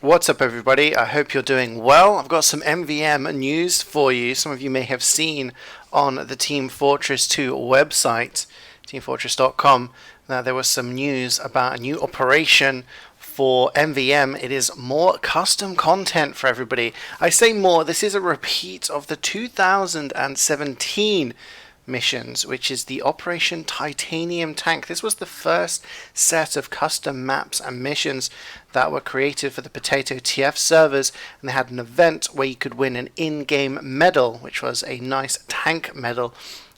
What's up, everybody? I hope you're doing well. I've got some MvM news for you. Some of you may have seen on the Team Fortress 2 website, teamfortress.com. Now, there was some news about a new operation for MvM. It is more custom content for everybody. I say more, this is a repeat of the 2017 missions, which is the Operation Titanium Tank. This was the first set of custom maps and missions that were created for the potato.tf servers, and they had an event where you could win an in-game medal, which was a nice tank medal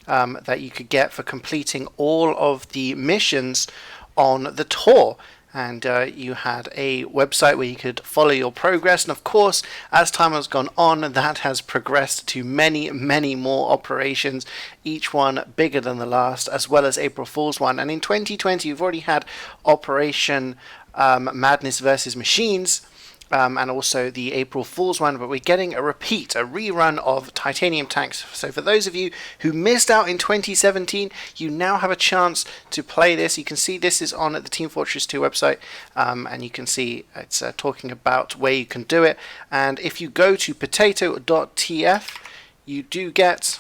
that you could get for completing all of the missions on the tour. And you had a website where you could follow your progress. And of course, as time has gone on, that has progressed to many, many more operations, each one bigger than the last, as well as April Fool's one. And in 2020, you've already had Operation Madness versus Machines, and also the April Fool's one, but we're getting a repeat, a rerun of Titanium Tanks. So for those of you who missed out in 2017, you now have a chance to play this. You can see this is on the Team Fortress 2 website, and you can see it's talking about where you can do it. And if you go to potato.tf, you do get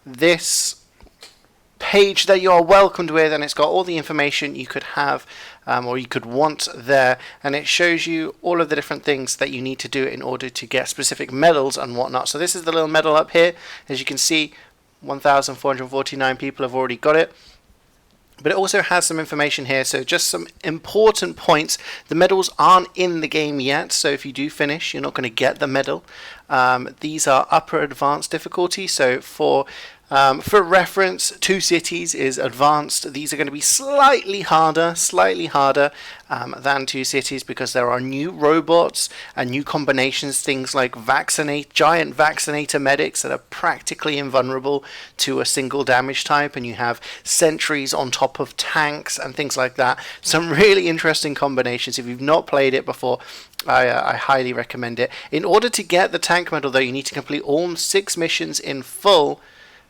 this page that you are welcomed with, and it's got all the information you could have or you could want there, and it shows you all of the different things that you need to do in order to get specific medals and whatnot. So this is the little medal up here. As you can see, 1,449 people have already got it. But it also has some information here, so just some important points. The medals aren't in the game yet, so if you do finish, you're not going to get the medal. These are upper advanced difficulty, so for reference, 2 cities is advanced. These are going to be slightly harder than 2 cities because there are new robots and new combinations, things like giant vaccinator medics that are practically invulnerable to a single damage type, and you have sentries on top of tanks and things like that. Some really interesting combinations. If you've not played it before, I highly recommend it. In order to get the tank medal, though, you need to complete all 6 missions in full.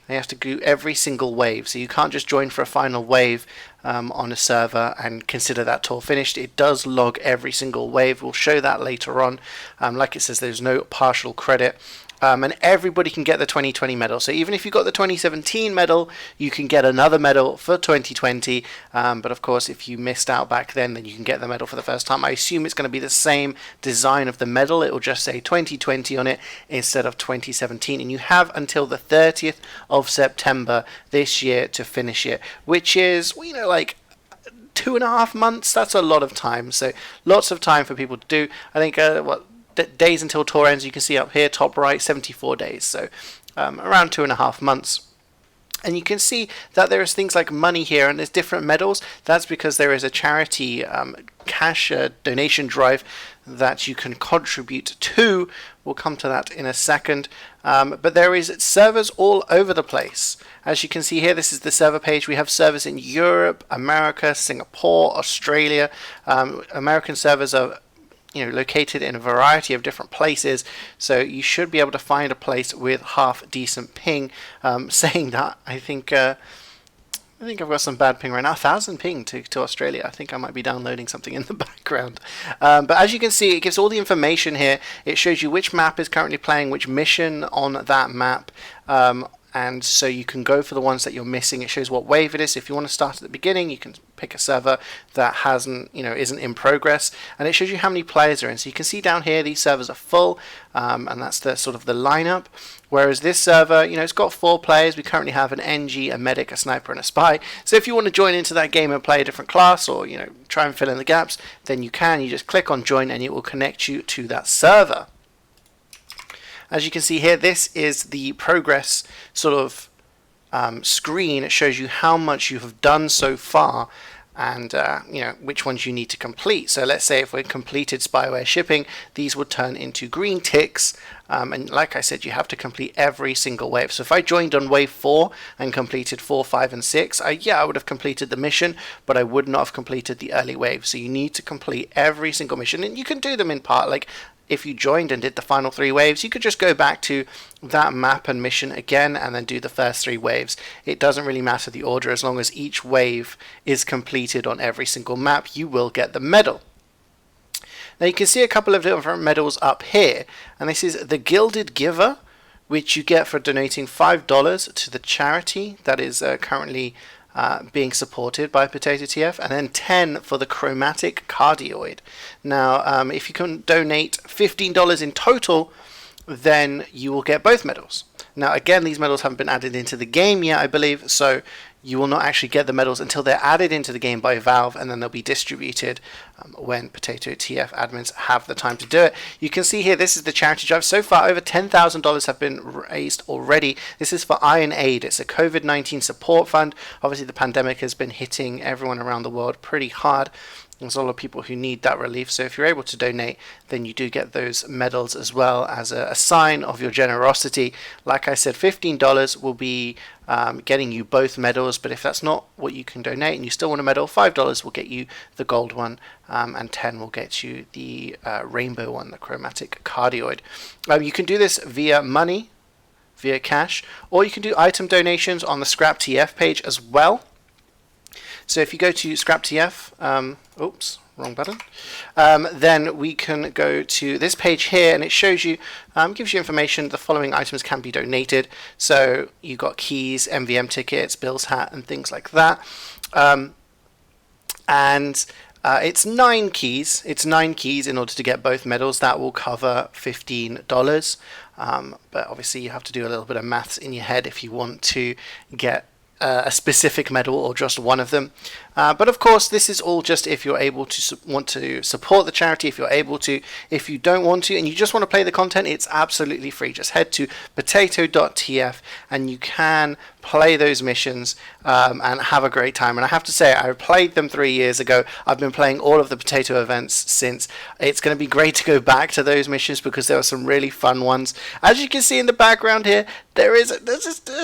You have to do every single wave, so you can't just join for a final wave on a server and consider that tour finished. It does log every single wave. We'll show that later on. Like it says, there's no partial credit. And everybody can get the 2020 medal. So even if you got the 2017 medal, you can get another medal for 2020. But of course, if you missed out back then you can get the medal for the first time. I assume it's going to be the same design of the medal. It will just say 2020 on it instead of 2017. And you have until the 30th of September this year to finish it, which is, like 2.5 months. That's a lot of time. So lots of time for people to do. I think, days until tour ends, you can see up here, top right, 74 days, so around 2.5 months. And you can see that there is things like money here, and there's different medals. That's because there is a charity cash donation drive that you can contribute to. We'll come to that in a second. But there is servers all over the place. As you can see here, this is the server page. We have servers in Europe, America, Singapore, Australia. American servers are located in a variety of different places, so you should be able to find a place with half decent ping. Saying that, I think I've got some bad ping right now. 1,000 ping to Australia. I think I might be downloading something in the background. But as you can see, it gives all the information here. It shows you which map is currently playing, which mission on that map. And so you can go for the ones that you're missing. It shows what wave it is. If you want to start at the beginning, you can pick a server that isn't in progress, and it shows you how many players are in. So you can see down here these servers are full, and that's the sort of the lineup. Whereas this server, it's got 4 players. We currently have an NG, a medic, a sniper, and a spy. So if you want to join into that game and play a different class, or try and fill in the gaps, then you can. You just click on join, and it will connect you to that server. As you can see here, this is the progress sort of screen. It shows you how much you have done so far, and which ones you need to complete. So let's say if we completed spyware shipping, these would turn into green ticks, and like I said, you have to complete every single wave. So if I joined on wave 4 and completed 4, 5 and 6, I would have completed the mission, but I would not have completed the early wave. So you need to complete every single mission, and you can do them in part. Like if you joined and did the final 3 waves, you could just go back to that map and mission again and then do the first 3 waves. It doesn't really matter the order. As long as each wave is completed on every single map, you will get the medal. Now you can see a couple of different medals up here, and this is the Gilded Giver, which you get for donating $5 to the charity that is currently being supported by potato.tf, and then 10 for the chromatic cardioid. Now, if you can donate $15 in total, then you will get both medals. Now, again, these medals haven't been added into the game yet, I believe, so you will not actually get the medals until they're added into the game by Valve, and then they'll be distributed when potato.tf admins have the time to do it. You can see here, this is the charity drive. So far, over $10,000 have been raised already. This is for Iron Aid. It's a COVID-19 support fund. Obviously, the pandemic has been hitting everyone around the world pretty hard. There's a lot of people who need that relief, so if you're able to donate, then you do get those medals as well as a sign of your generosity. Like I said, $15 will be getting you both medals, but if that's not what you can donate and you still want a medal, $5 will get you the gold one, and 10 will get you the rainbow one, the chromatic cardioid. You can do this via money, via cash, or you can do item donations on the ScrapTF page as well. So if you go to ScrapTF, oops, wrong button, then we can go to this page here, and it shows you, gives you information. The following items can be donated. So you got keys, MvM tickets, Bill's hat, and things like that. It's 9 keys. It's 9 keys in order to get both medals. That will cover $15. But obviously you have to do a little bit of maths in your head if you want to get a specific medal or just one of them. But of course, this is all just if you're able to want to support the charity. If you're able to, if you don't want to and you just want to play the content, it's absolutely free. Just head to potato.tf and you can play those missions and have a great time. And I have to say, I played them 3 years ago. I've been playing all of the potato events since. It's going to be great to go back to those missions because there are some really fun ones. As you can see in the background here, there's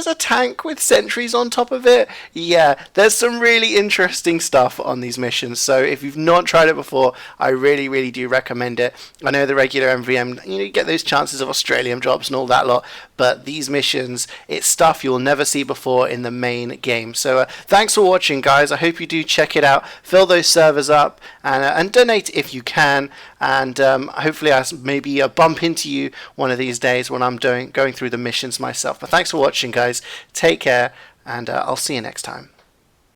a tank with sentries on top of it. Yeah, there's some really interesting stuff on these missions. So if you've not tried it before, I really do recommend it. I know the regular MvM, you get those chances of Australian drops and all that lot, but these missions, it's stuff you'll never see before in the main game. So thanks for watching, guys. I hope you do check it out, fill those servers up, and donate if you can. And hopefully I maybe bump into you one of these days when I'm going through the missions myself. But thanks for watching, guys. Take care, and I'll see you next time.